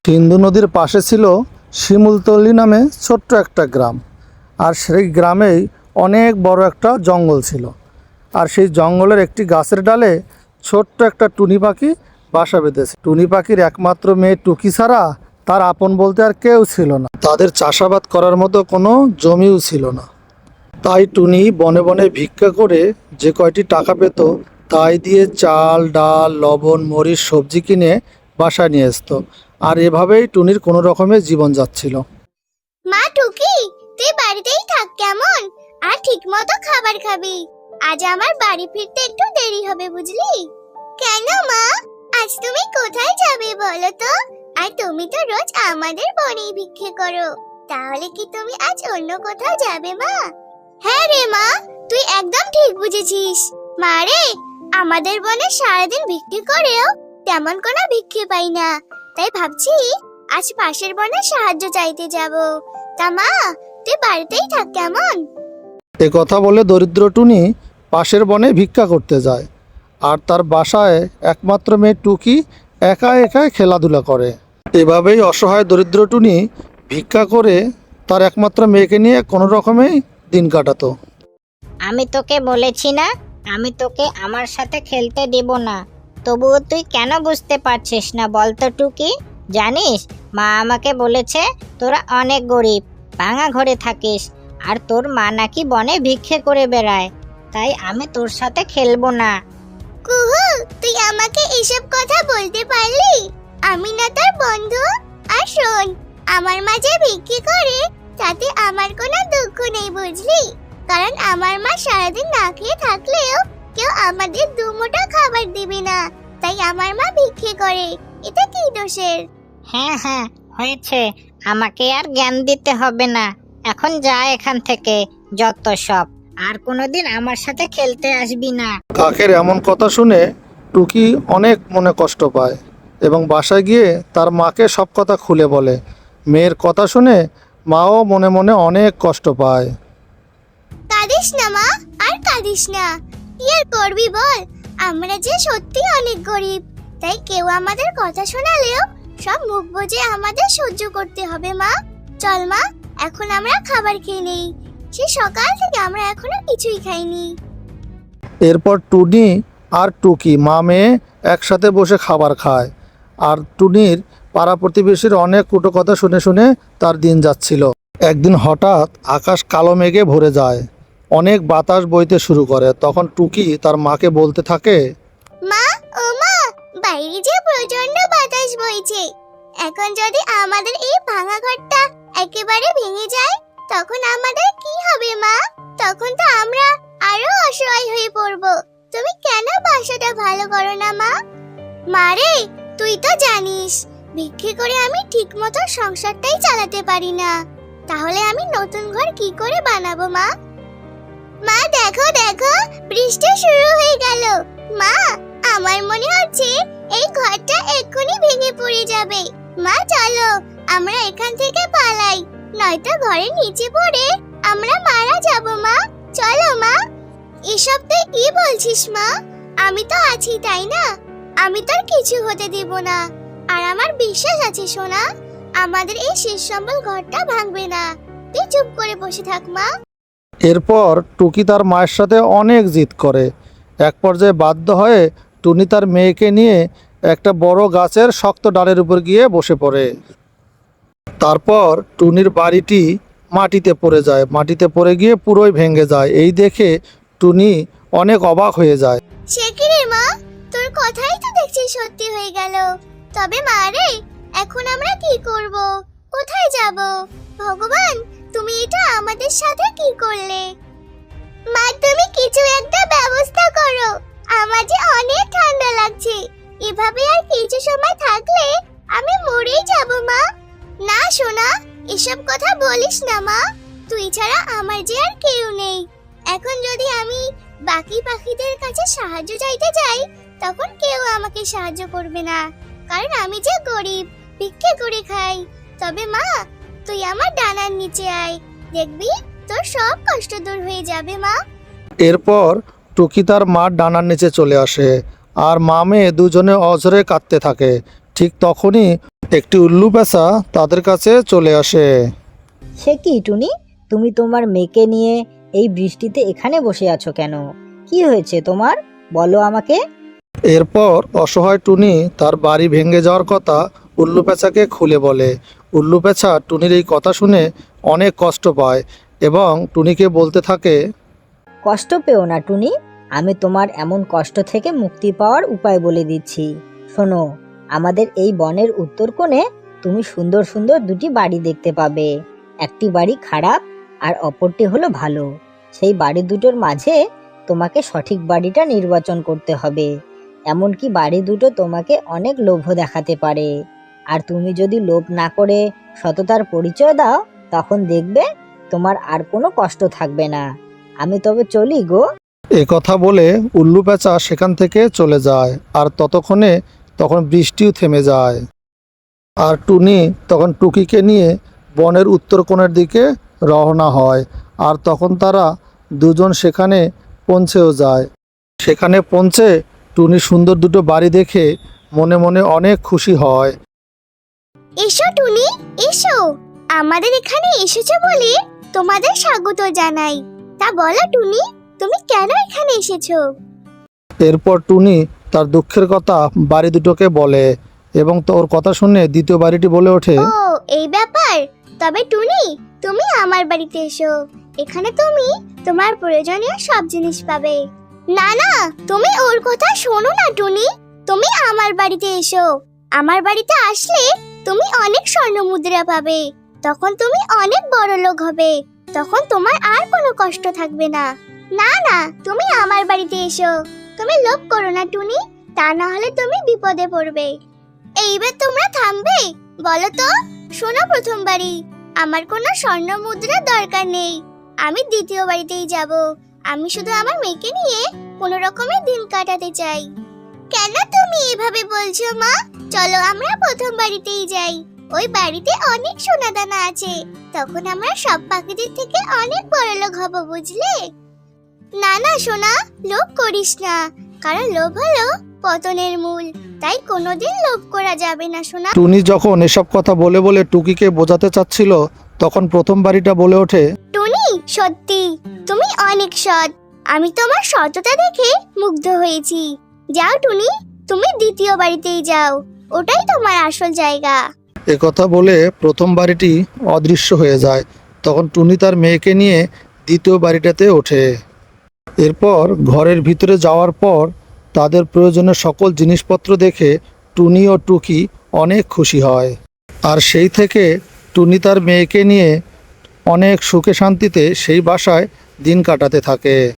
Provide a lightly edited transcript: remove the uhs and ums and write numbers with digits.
সিন্ধু নদীর পাশে ছিল শিমুলতলি নামে ছোট্ট একটা গ্রাম। আর সেই গ্রামেই অনেক বড় একটা জঙ্গল ছিল। আর সেই জঙ্গলের একটি গাছের ডালে ছোট্ট একটা টুনি পাখি বাসা বেঁধেছে। টুনি পাখির একমাত্র মেয়ে টুকি ছাড়া তার আপন বলতে আর কেউ ছিল না। তাদের চাষাবাদ করার মতো কোনো জমিও ছিল না। তাই টুনি বনে বনে ভিক্ষা করে যে কয়টি টাকা পেত তাই দিয়ে চাল, ডাল, লবণ, মরিচ, সবজি কিনে বাসায় নিয়ে আসতো। আর এভাবেই টুনির কোনো রকমের জীবন যাচ্ছিল। মা টুকি, তুই বাড়িতেই থাক কেমন? আর ঠিক মতো খাবার খাবি। আজ আমার বাড়ি ফিরতে একটু দেরি হবে বুঝলি? কেন মা, আজ তুমি কোথায় যাবে বলো তো? আর তুমি তো রোজ আমাদের বনেই ভিক্ষে করো, তাহলে কি তুমি আজ অন্য কোথাও যাবে মা? হ্যাঁ রে মা, তুই একদম ঠিক বুঝেছিস। মা রে, আমাদের বনে সারাদিন ভিক্ষে করেও তেমন কোনো ভিক্ষে পাই না। তাই ভাবছি আজ পাশের বনে সাহায্য চাইতে যাব। তা মা, তুই বাড়িতেই থাক কেমন? এ কথা বলে দরিদ্র টুনি পাশের বনে ভিক্ষা করতে যায়। আর তার বাসায় একমাত্র মেয়ে টুকি একা একাই খেলাধুলা করে। এভাবেই অসহায় দরিদ্র টুনি ভিক্ষা করে তার একমাত্র মেয়েকে নিয়ে কোনো রকমেই দিন কাটাতো। আমি তোকে বলেছি না, আমি তোকে আমার সাথে খেলতে দেব না। তবুও তুই কেন বুঝতে পারছিস না বলতো টুকি? জানিস, মা আমাকে বলেছে তোরা অনেক গরিব, ভাঙা ঘরে থাকিস, আর তোর মা নাকি বনে ভিক্ষে করে বেড়ায়। তাই আমি তোর সাথে খেলবো না। কুহু, তুই আমাকে এসব কথা বলতে পারলি? আমি না তোর বন্ধু? আর শোন, আমার মা যে ভিক্ষে করে তাতে আমার কোনো দুঃখ নেই বুঝলি? কারণ আমার মা সারাদিন না খেয়ে থাকলেও কেউ আমাদের দুমুঠো খাবার দিবে না, তাই আমার মা ভিক্ষে করে। এটা কি দোষের? হ্যাঁ হ্যাঁ, হয়েছে, আমাকে আর জ্ঞান দিতে হবে না। এখন যা এখান থেকে, যত সব। আর কোনোদিন আমার সাথে খেলতে আসবি না। কাকের এমন কথা শুনে টুকি অনেক মনে কষ্ট পায় এবং বাসায় গিয়ে তার মাকে সব কথা খুলে বলে। মেয়ের কথা শুনে মাও মনে মনে অনেক কষ্ট পায়। কাঁদিস না মা, আর কাঁদিস না। কি আর করবি বল, আমরা যে সত্যি অনেক গরিব, তাই কেউ আমাদের কথা শোনালেও সব মুখ বুজে আমাদের সহ্য করতে হবে মা। চল মা, এখন আমরা খাবার খেয়ে নেই। সে সকাল থেকে আমরা এখনো কিছুই খাইনি। এরপর টুনি আর টুকি মা মেয়ে একসাথে বসে খাবার খায়। আর টুনির পাড়া প্রতিবেশীর অনেক কুটো কথা শুনে শুনে তার দিন যাচ্ছিল। একদিন হঠাৎ আকাশ কালো মেঘে ভরে যায়, অনেক বাতাস বইতে শুরু করে। তখন টুকি তার মাকে বলতে থাকে, মা, ও মা, বাইরে যে প্রচন্ড বাতাস বইছে। এখন যদি আমাদের এই ভাঙা ঘরটা একেবারে ভেঙে যায় তখন আমাদের কি হবে মা? তখন তো আমরা আরো অসহায় হয়ে পড়ব। তুমি কেন বাসাটা ভালো করো না মা? মারে, তুই তো জানিস ভিক্ষে করে আমি ঠিকমতো সংসারটাই চালাতে পারি না, তাহলে আমি নতুন ঘর কি করে বানাবো মা? মা দেখো দেখো, বৃষ্টি শুরু হয়ে গেল। মা, আমার মনে হচ্ছে এই ঘরটা এক্ষুনি ভেঙে পড়ে যাবে। মা চলো, আমরা এখান থেকে পালাই, নয়তো ঘরের নিচে পড়ে আমরা মারা যাব মা। চলো মা। এসব তুই কি বলছিস মা? আমি তো আছি তাই না? আমি তোর কিছু হতে দেব না। আর আমার বিশ্বাস আছে সোনা, আমাদের এই শেষ সম্বল ঘরটা ভাঙবে না। তুই চুপ করে বসে থাক মা। এরপর টুকি তার মায়ের সাথে অনেক জিদ করে। এক পর্যায়ে বাধ্য হয়ে টুনি তার মেয়েকে নিয়ে একটা বড় গাছের শক্ত ডালের উপর গিয়ে বসে পড়ে। তারপর টুনির বাড়িটি মাটিতে পড়ে যায়, মাটিতে পড়ে গিয়ে পুরোই ভেঙে যায়। এই দেখে টুনি অনেক অবাক হয়ে যায়। সে কি রে মা, তোর কথাই তো দেখছি সত্যি হয়ে গেল। তবে মা রে, এখন আমরা কি করব? কোথায় যাব? ভগবান, তুমি এটা আমাদের সাথে কি করলে? মা, তুমি কিছু একটা ব্যবস্থা করো, আমার যে অনেক ঠান্ডা লাগছে। এভাবে আর কিছু সময় থাকলে আমি মরেই যাব মা। না সোনা, এসব কথা বলিস না মা। তুই ছাড়া আমার যে আর কেউ নেই। এখন যদি আমি বাকি পাখিদের কাছে সাহায্য চাইতে যাই তখন কেউ আমাকে সাহায্য করবে না, কারণ আমি যে গরিব, ভিক্ষে করে খাই। তবে মা, তুই আমার ডানার নিচে আয়, দেখবি তোর সব কষ্ট দূর হয়ে যাবে মা। এরপর টুকি তার মার ডানার নিচে চলে আসে আর মা মেয়ে দুজনে অঝরে কাঁদতে থাকে। ঠিক তখনই একটি উল্লু পেঁচা তাদের কাছে চলে আসে। সে কি টুনি, তুমি তোমার মেয়েকে নিয়ে এই বৃষ্টিতে এখানে বসে আছো কেন? কি হয়েছে তোমার, বলো আমাকে। এরপর অসহায় টুনি তার বাড়ি ভেঙে যাওয়ার কথা উল্লু পেঁচাকে খুলে বলে। উল্লু পেঁচা টুনির এই কথা শুনে অনেক কষ্ট পায় এবং টুনিকে বলতে থাকে, কষ্ট পেও না টুনি, আমি তোমার এমন কষ্ট থেকে মুক্তি পাওয়ার উপায় বলে দিচ্ছি। শোনো, আমাদের এই বনের উত্তর কোণে তুমি সুন্দর সুন্দর দুটি বাড়ি দেখতে পাবে। একটি বাড়ি খারাপ আর অপরটি হলো ভালো। সেই বাড়ি দুটোর মাঝে তোমাকে সঠিক বাড়িটা নির্বাচন করতে হবে। এমনকি বাড়ি দুটো তোমাকে অনেক লোভ দেখাতে পারে, আর তুমি যদি লোভ না করে সততার পরিচয় দাও, তখন দেখবে তোমার আর কোনো কষ্ট থাকবে না। আমি তবে চলি গো। এ কথা বলে উল্লু পেঁচা সেখান থেকে চলে যায়। আর তখন বৃষ্টিও থেমে যায়। আর টুনি তখন টুকিকে নিয়ে বনের উত্তর কোণের দিকে রওনা হয়। আর তখন তারা দুজন সেখানে পৌঁছেও যায়। সেখানে পৌঁছে টুনি সুন্দর দুটো বাড়ি দেখে মনে মনে অনেক খুশি হয়। এসো টুনি, এসো। আমাদের এখানে এসেছো বলে তোমাদের স্বাগত জানাই। তা বলো টুনি, তুমি কেন এখানে এসেছো? এরপর টুনি তার দুঃখের কথা বাড়ি দুটোকে বলে এবং ওর কথা শুনে দ্বিতীয় বাড়িটি বলে ওঠে, ও, এই ব্যাপার। তবে টুনি, তুমি আমার বাড়িতে এসো। এখানে তুমি তোমার প্রয়োজনীয় সব জিনিস পাবে। না না, তুমি ওর কথা শোনো না টুনি। তুমি আমার বাড়িতে এসো। আমার বাড়িতে আসলে তুমি অনেক স্বর্ণ মুদ্রা পাবে। তখন তুমি অনেক বড় লোক হবে। তখন তোমার আর কোনো কষ্ট থাকবে না। না না, তুমি আমার বাড়িতে এসো। তুমি লোভ করো না টুনি, তা না হলে তুমি বিপদে পড়বে। এইবার তোমরা থামবে? বলো তো। শোনো, প্রথম বাড়ি, আমার কোনো স্বর্ণ মুদ্রার দরকার নেই। আমি দ্বিতীয় বাড়িতেই যাব। আমি শুধু আমার মেয়েকে নিয়ে কোনো রকমের দিন কাটাতে চাই। কেন তুমি এভাবে বলছো মা? চলো আমরা প্রথম বাড়িতেই যাই। ওই বাড়িতে অনেক সোনাদানা আছে। তখন আমরা সব পাখিদের থেকে অনেক বড়লোক হব, বুঝলে? না না সোনা, লোভ করিস না, কারণ লোভ হলো পতনের মূল। তাই কোনোদিন লোভ করা যাবে না সোনা। টুনি যখন এসব কথা বলে বলে টুকিকে বোঝাতে চাচ্ছিল, তখন প্রথম বাড়িটা বলে ওঠে, টুনি, সত্যি তুমি অনেক সৎ। আমি তোমার সততা দেখে মুগ্ধ হয়েছি। যাও টুনি, তুমি দ্বিতীয় বাড়িতেই যাও। ওটাই তোমার আসল জায়গা। এ কথা বলে প্রথম বাড়িটি অদৃশ্য হয়ে যায়। তখন টুনি তার মেয়েকে নিয়ে দ্বিতীয় বাড়িটাতে ওঠে। এরপর ঘরের ভিতরে যাওয়ার পর তাদের প্রয়োজনীয় সকল জিনিসপত্র দেখে টুনি ও টুকি অনেক খুশি হয়। আর সেই থেকে টুনি তার মেয়েকে নিয়ে অনেক সুখে শান্তিতে সেই বাসায় দিন কাটাতে থাকে।